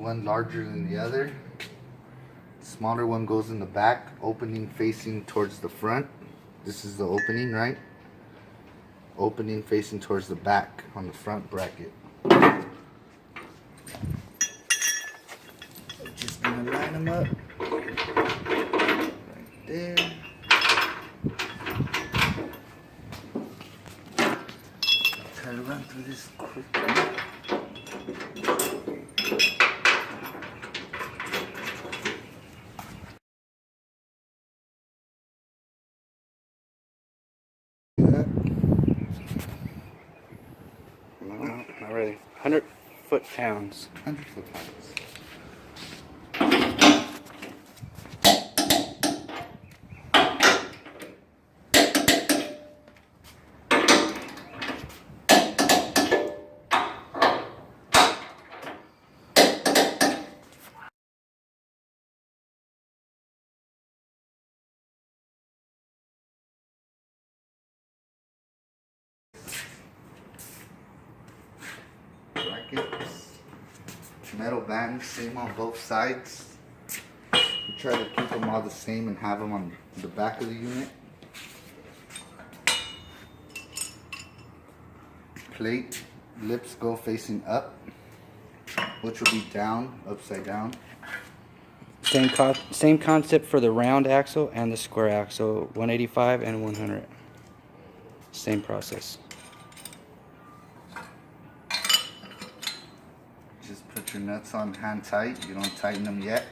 one larger than the other. The smaller one goes in the back, opening facing towards the front. This is the opening, right? Opening facing towards the back on the front bracket. Just gonna line them up right there. Try to run through this quickly. No, not really. 100 foot-pounds. 100 foot-pounds. Brackets, metal bands, same on both sides. We try to keep them all the same and have them on the back of the unit. Plate lips go facing up, which will be down, upside down. Same concept for the round axle and the square axle, 185 and 100. Same process. Just put your nuts on hand tight. You don't tighten them yet.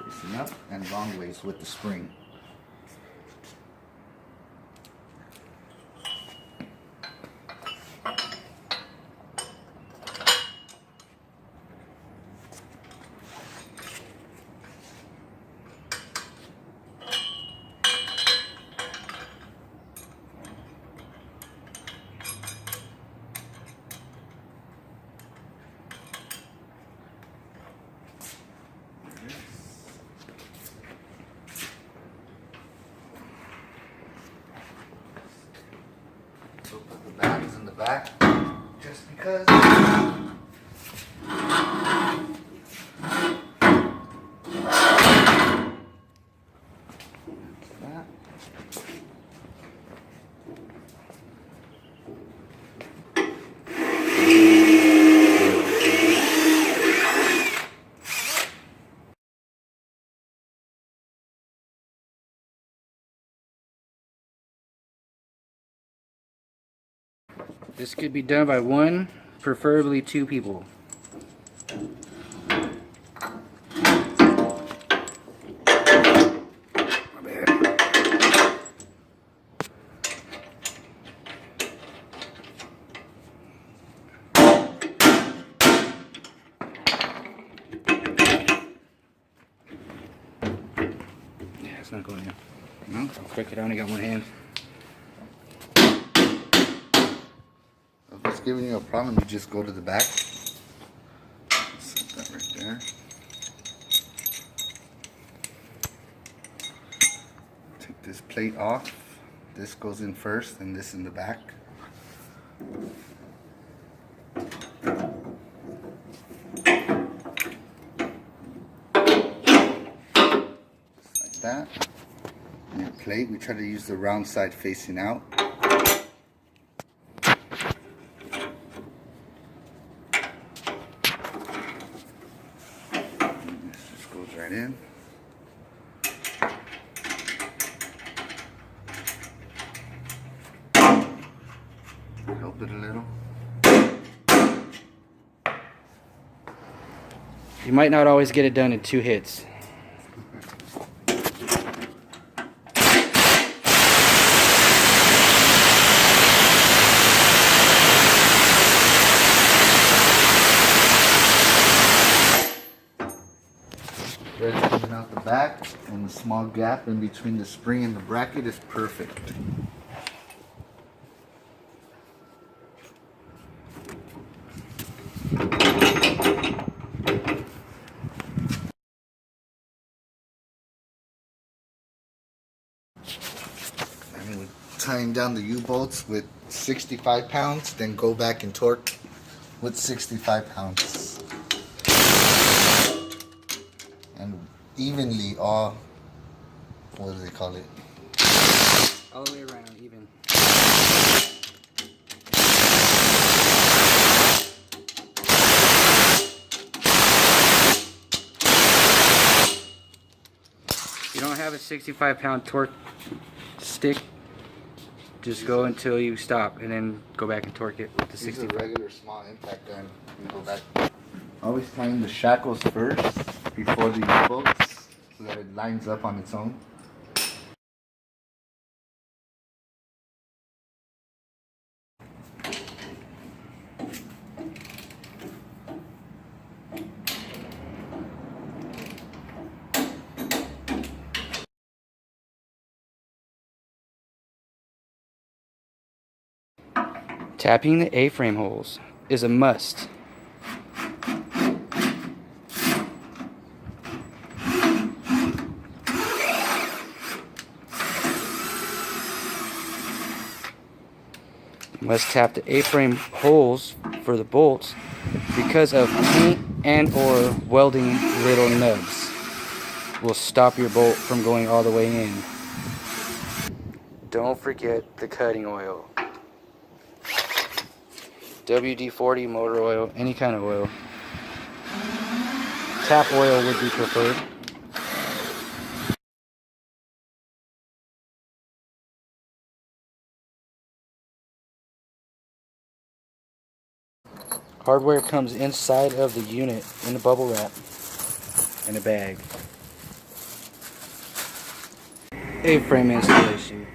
Facing up and long ways with the spring. So put the bands in the back, just because. That. This could be done by one, preferably two people. Yeah, it's not going in. No, I'm quick. I only got one hand. If it's giving you a problem, you just go to the back. Set that right there. Take this plate off. This goes in first and this in the back. Just like that. And your plate, we try to use the round side facing out. Right in. Help it a little. You might not always get it done in 2 hits. Thread coming out the back, and the small gap in between the spring and the bracket is perfect. tying down the U-bolts with 65 pounds, then go back and torque with 65 pounds. And evenly all, what do they call it? All the way around, even. If you don't have a 65-pound torque stick, just go until you stop and then go back and torque it with the Use a 65. regular small impact gun and go back. Always tying the shackles first before the U-bolts so that it lines up on its own. Tapping the A-frame holes is a must. You must tap the A-frame holes for the bolts because of paint and or welding little nubs will stop your bolt from going all the way in. Don't forget the cutting oil. WD-40 motor oil, any kind of oil. Tap oil would be preferred. Hardware comes inside of the unit in a bubble wrap in a bag. A-frame installation.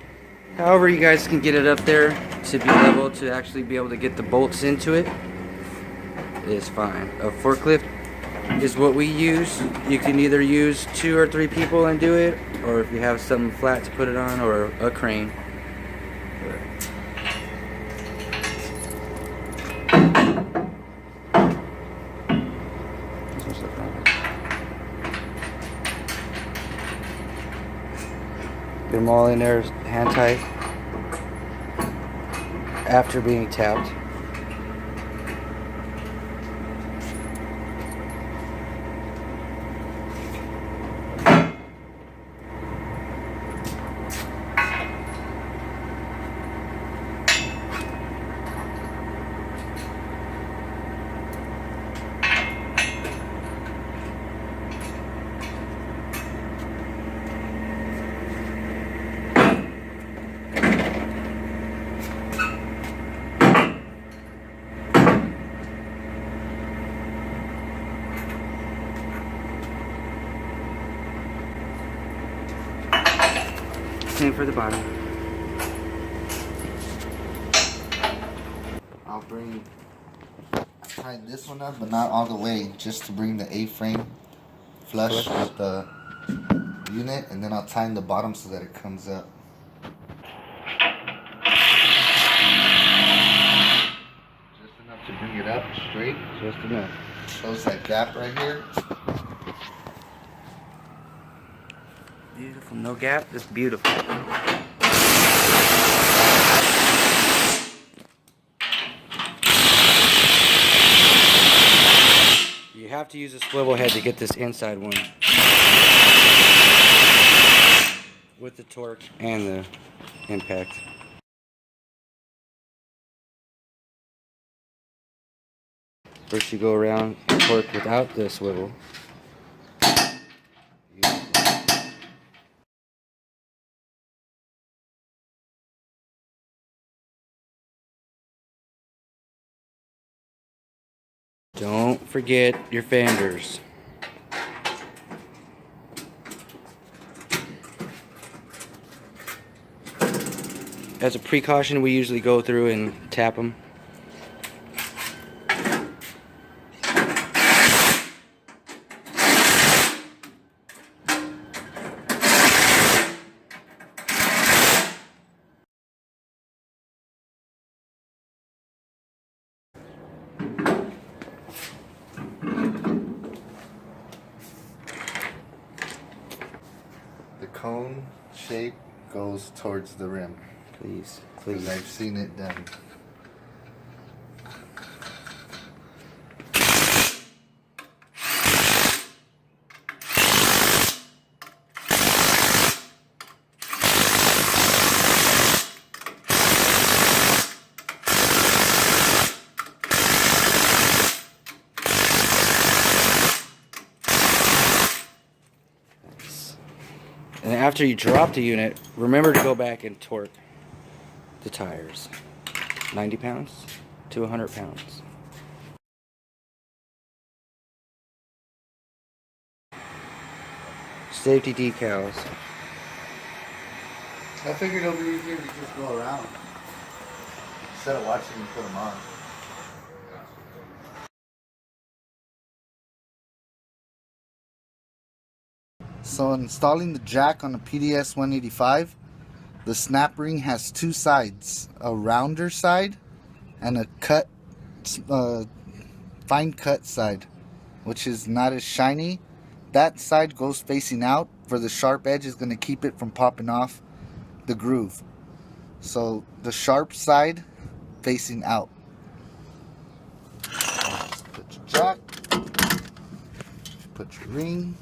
However you guys can get it up there to be level to actually be able to get the bolts into it is fine. A forklift is what we use. You can either use 2 or 3 people and do it, or if you have something flat to put it on, or a crane. Get them all in there hand tight after being tapped. Same for the bottom. I'll tie this one up, but not all the way, just to bring the A-frame flush with the unit, and then I'll tie in the bottom so that it comes up. Just enough to bring it up straight. Just enough. Close that gap right here. Beautiful. No gap. It's beautiful. You have to use a swivel head to get this inside one with the torque and the impact. First you go around and torque without the swivel. Don't forget your fenders. As a precaution, we usually go through and tap them. The cone shape goes towards the rim. Please, Because please. I've seen it done. And after you drop the unit, remember to go back and torque the tires. 90 pounds to 100 pounds. Safety decals. I figured it'll be easier to just go around instead of watching you put them on. So installing the jack on a PDS185, the snap ring has two sides, a rounder side and a cut, fine cut side, which is not as shiny. That side goes facing out, for the sharp edge is going to keep it from popping off the groove. So the sharp side facing out. Put your jack, put your ring.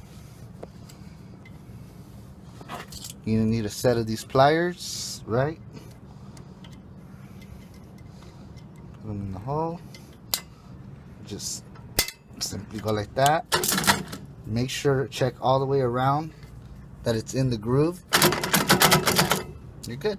You're gonna need a set of these pliers, right? Put them in the hole. Just simply go like that. Make sure to check all the way around that it's in the groove. You're good.